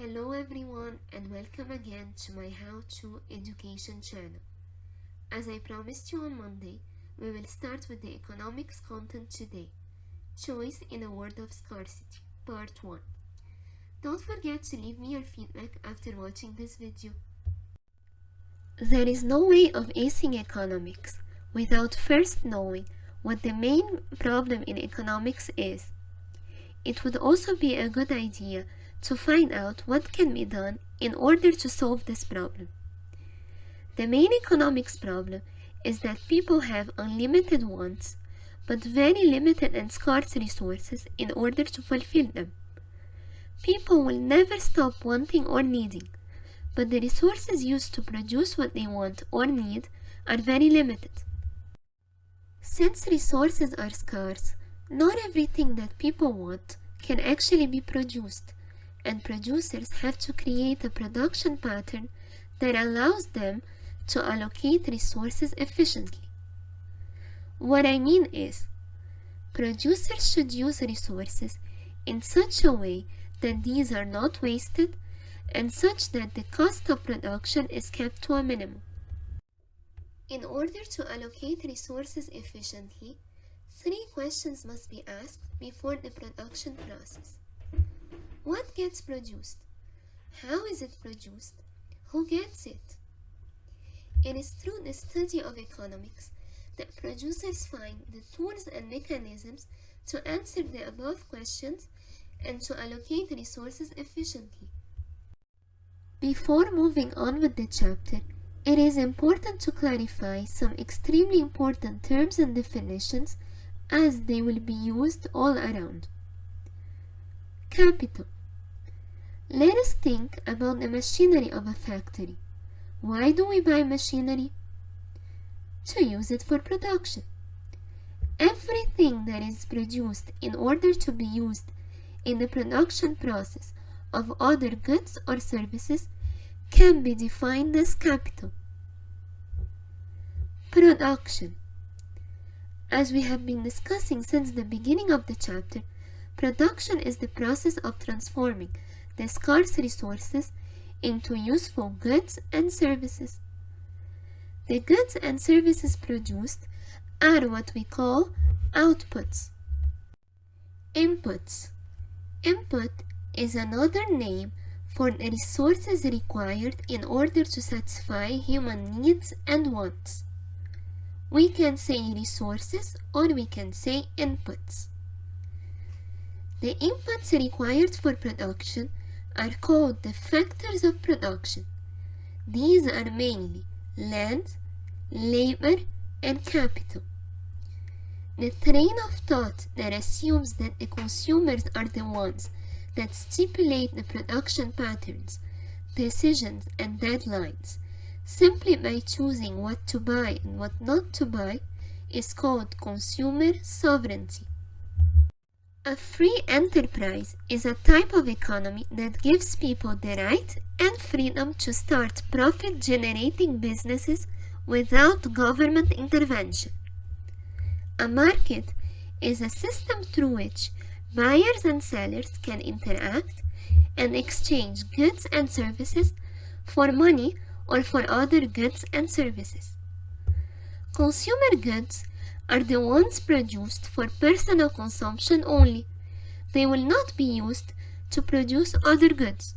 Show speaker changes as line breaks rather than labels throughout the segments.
Hello everyone and welcome again to my How To Education channel. As I promised you on Monday, we will start with the economics content today. Choice in a world of scarcity, part 1. Don't forget to leave me your feedback after watching this video. There is no way of acing economics without first knowing what the main problem in economics is. It would also be a good idea to find out what can be done in order to solve this problem. The main economics problem is that people have unlimited wants, but very limited and scarce resources in order to fulfill them. People will never stop wanting or needing, but the resources used to produce what they want or need are very limited. Since resources are scarce, not everything that people want can actually be produced, and producers have to create a production pattern that allows them to allocate resources efficiently. What I mean is, producers should use resources in such a way that these are not wasted and such that the cost of production is kept to a minimum. In order to allocate resources efficiently, 3 questions must be asked before the production process. What gets produced? How is it produced? Who gets it? It is through the study of economics that producers find the tools and mechanisms to answer the above questions and to allocate resources efficiently. Before moving on with the chapter, it is important to clarify some extremely important terms and definitions as they will be used all around. Capital. Let us think about the machinery of a factory. Why do we buy machinery? To use it for production. Everything that is produced in order to be used in the production process of other goods or services can be defined as capital. Production. As we have been discussing since the beginning of the chapter, production is the process of transforming the scarce resources into useful goods and services. The goods and services produced are what we call outputs. Inputs. Input is another name for the resources required in order to satisfy human needs and wants. We can say resources or we can say inputs. The inputs required for production are called the factors of production. These are mainly land, labor, and capital. The train of thought that assumes that the consumers are the ones that stipulate the production patterns, decisions, and deadlines simply by choosing what to buy and what not to buy is called consumer sovereignty. A free enterprise is a type of economy that gives people the right and freedom to start profit-generating businesses without government intervention. A market is a system through which buyers and sellers can interact and exchange goods and services for money or for other goods and services. Consumer goods are the ones produced for personal consumption only. They will not be used to produce other goods.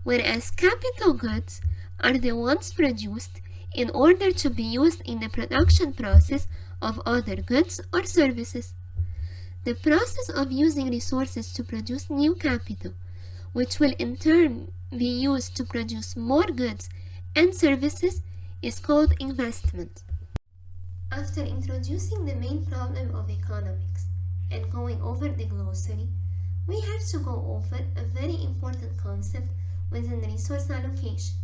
Whereas capital goods are the ones produced in order to be used in the production process of other goods or services. The process of using resources to produce new capital, which will in turn be used to produce more goods and services, is called investment. After introducing the main problem of economics and going over the glossary, we have to go over a very important concept within resource allocation,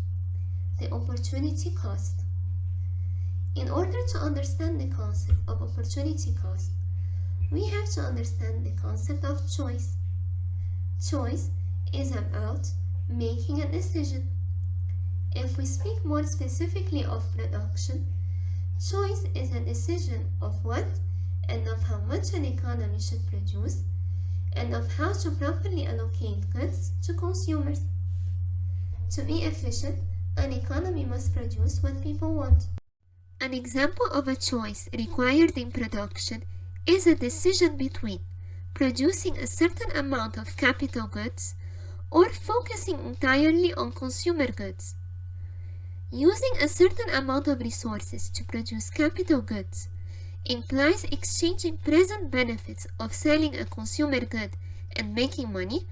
the opportunity cost. In order to understand the concept of opportunity cost, we have to understand the concept of choice. Choice is about making a decision. If we speak more specifically of production, choice is a decision of what and of how much an economy should produce, and of how to properly allocate goods to consumers. To be efficient, an economy must produce what people want. An example of a choice required in production is a decision between producing a certain amount of capital goods or focusing entirely on consumer goods. Using a certain amount of resources to produce capital goods implies exchanging present benefits of selling a consumer good and making money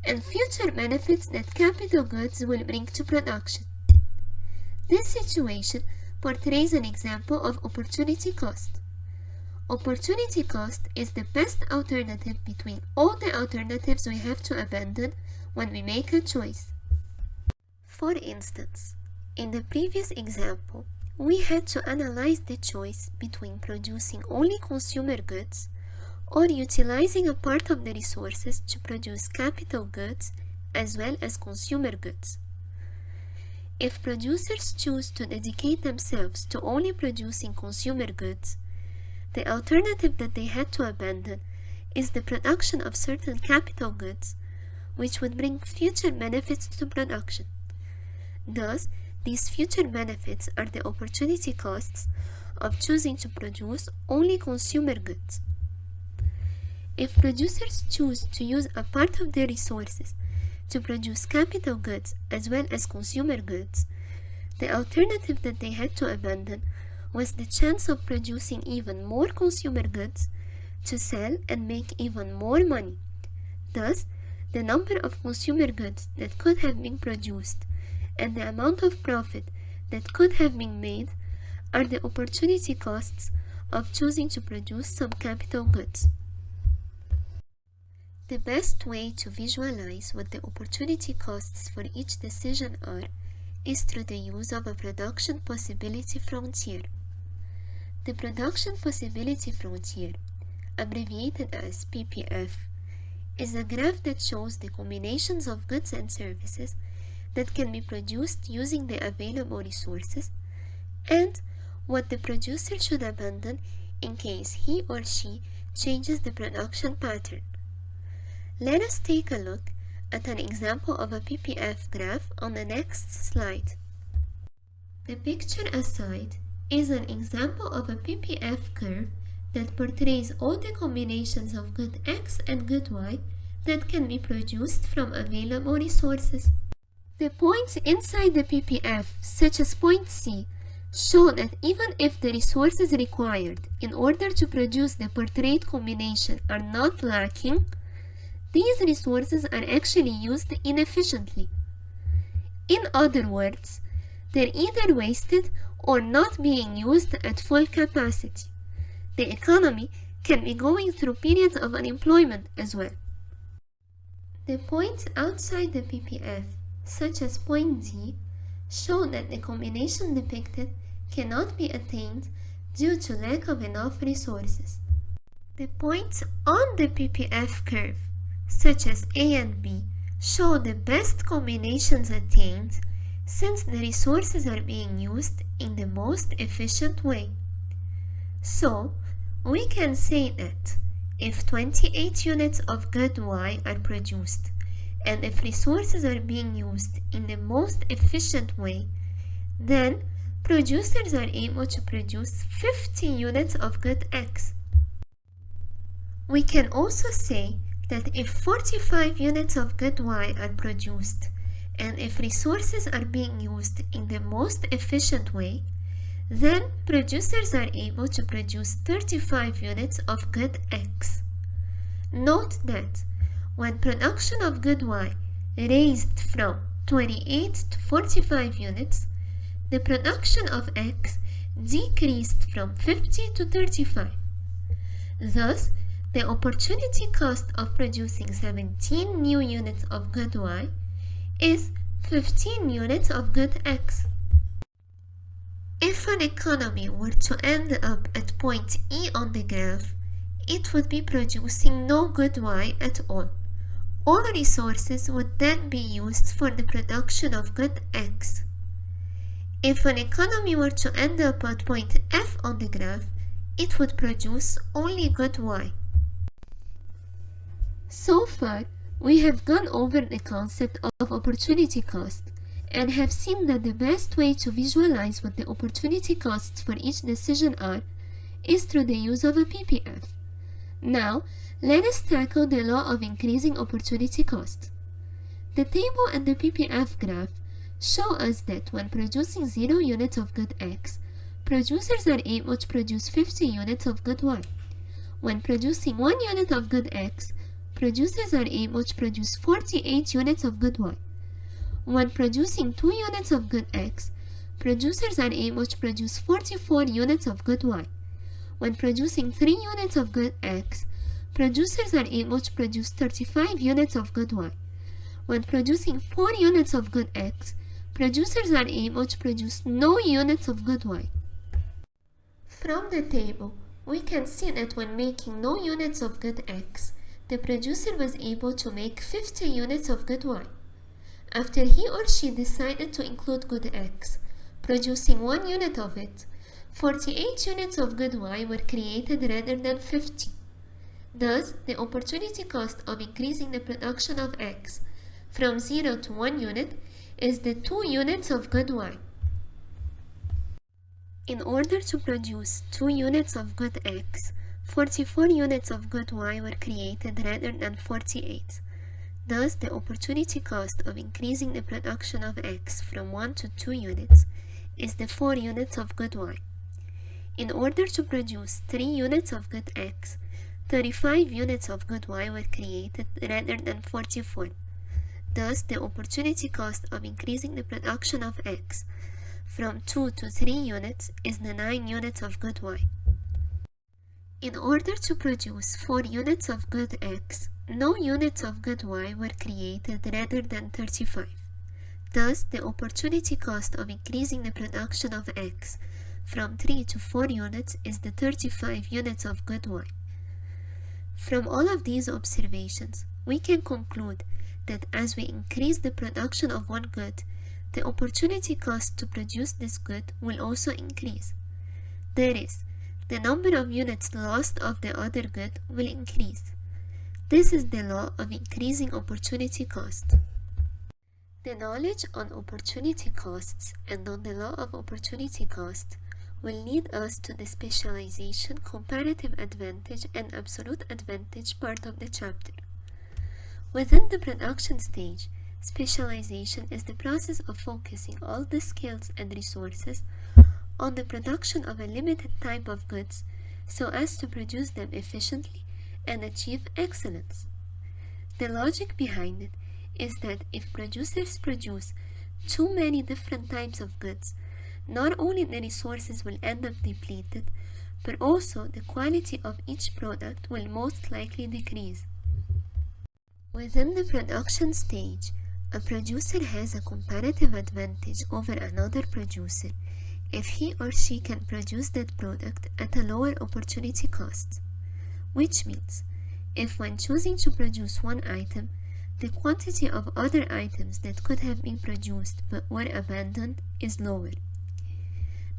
and future benefits that capital goods will bring to production. This situation portrays an example of opportunity cost. Opportunity cost is the best alternative between all the alternatives we have to abandon when we make a choice. For instance, in the previous example, we had to analyze the choice between producing only consumer goods or utilizing a part of the resources to produce capital goods as well as consumer goods. If producers choose to dedicate themselves to only producing consumer goods, the alternative that they had to abandon is the production of certain capital goods, which would bring future benefits to production. Thus, these future benefits are the opportunity costs of choosing to produce only consumer goods. If producers choose to use a part of their resources to produce capital goods as well as consumer goods, the alternative that they had to abandon was the chance of producing even more consumer goods to sell and make even more money. Thus, the number of consumer goods that could have been produced and the amount of profit that could have been made are the opportunity costs of choosing to produce some capital goods. The best way to visualize what the opportunity costs for each decision are is through the use of a production possibility frontier. The production possibility frontier, abbreviated as PPF, is a graph that shows the combinations of goods and services that can be produced using the available resources and what the producer should abandon in case he or she changes the production pattern. Let us take a look at an example of a PPF graph on the next slide. The picture aside is an example of a PPF curve that portrays all the combinations of good X and good Y that can be produced from available resources. The points inside the PPF, such as point C, show that even if the resources required in order to produce the portrayed combination are not lacking, these resources are actually used inefficiently. In other words, they're either wasted or not being used at full capacity. The economy can be going through periods of unemployment as well. The points outside the PPF, such as point D, show that the combination depicted cannot be attained due to lack of enough resources. The points on the PPF curve, such as A and B, show the best combinations attained since the resources are being used in the most efficient way. So, we can say that if 28 units of good Y are produced and if resources are being used in the most efficient way, then producers are able to produce 50 units of good X. We can also say that if 45 units of good Y are produced and if resources are being used in the most efficient way, then producers are able to produce 35 units of good X. Note that when production of good Y raised from 28 to 45 units, the production of X decreased from 50 to 35. Thus, the opportunity cost of producing 17 new units of good Y is 15 units of good X. If an economy were to end up at point E on the graph, it would be producing no good Y at all. All resources would then be used for the production of good X. If an economy were to end up at point F on the graph, it would produce only good Y. So far, we have gone over the concept of opportunity cost and have seen that the best way to visualize what the opportunity costs for each decision are is through the use of a PPF. Now, let us tackle the law of increasing opportunity cost. The table and the PPF graph show us that when producing 0 units of good X, producers are able to produce 50 units of good Y. When producing 1 unit of good X, producers are able to produce 48 units of good Y. When producing 2 units of good X, producers are able to produce 44 units of good Y. When producing 3 units of good X, producers are able to produce 35 units of good Y. When producing 4 units of good X, producers are able to produce no units of good Y. From the table, we can see that when making no units of good X, the producer was able to make 50 units of good Y. After he or she decided to include good X, producing 1 unit of it, 48 units of good Y were created rather than 50. Thus, the opportunity cost of increasing the production of X from 0 to 1 unit is the 2 units of good Y. In order to produce 2 units of good X, 44 units of good Y were created rather than 48. Thus, the opportunity cost of increasing the production of X from 1 to 2 units is the 4 units of good Y. In order to produce 3 units of good X, 35 units of good Y were created rather than 44. Thus, the opportunity cost of increasing the production of X from 2 to 3 units is the 9 units of good Y. In order to produce 4 units of good X, no units of good Y were created rather than 35. Thus, the opportunity cost of increasing the production of X from 3 to 4 units is the 35 units of good Y. From all of these observations, we can conclude that as we increase the production of one good, the opportunity cost to produce this good will also increase. That is, the number of units lost of the other good will increase. This is the law of increasing opportunity cost. The knowledge on opportunity costs and on the law of opportunity cost will lead us to the specialization, comparative advantage, and absolute advantage part of the chapter. Within the production stage, specialization is the process of focusing all the skills and resources on the production of a limited type of goods so as to produce them efficiently and achieve excellence. The logic behind it is that if producers produce too many different types of goods, not only the resources will end up depleted, but also the quality of each product will most likely decrease. Within the production stage, a producer has a comparative advantage over another producer if he or she can produce that product at a lower opportunity cost. Which means, if when choosing to produce one item, the quantity of other items that could have been produced but were abandoned is lower.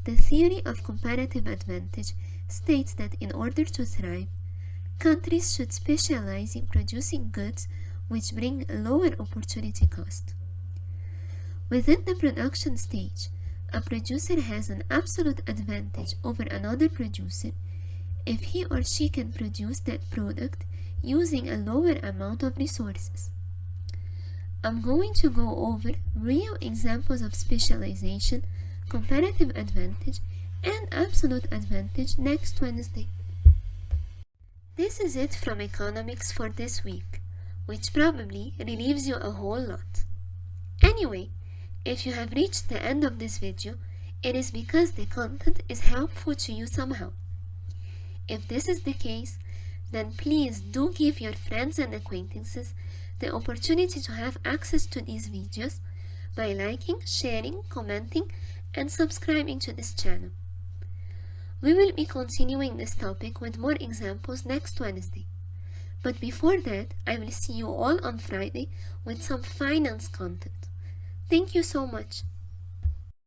The theory of comparative advantage states that in order to thrive, countries should specialize in producing goods which bring a lower opportunity cost. Within the production stage, a producer has an absolute advantage over another producer if he or she can produce that product using a lower amount of resources. I'm going to go over real examples of specialization, comparative advantage, and absolute advantage next Wednesday. This is it from economics for this week, which probably relieves you a whole lot. Anyway, if you have reached the end of this video, it is because the content is helpful to you somehow. If this is the case, then please do give your friends and acquaintances the opportunity to have access to these videos by liking, sharing, commenting, and subscribing to this channel. We will be continuing this topic with more examples next Wednesday. But before that, I will see you all on Friday with some finance content. Thank you so much.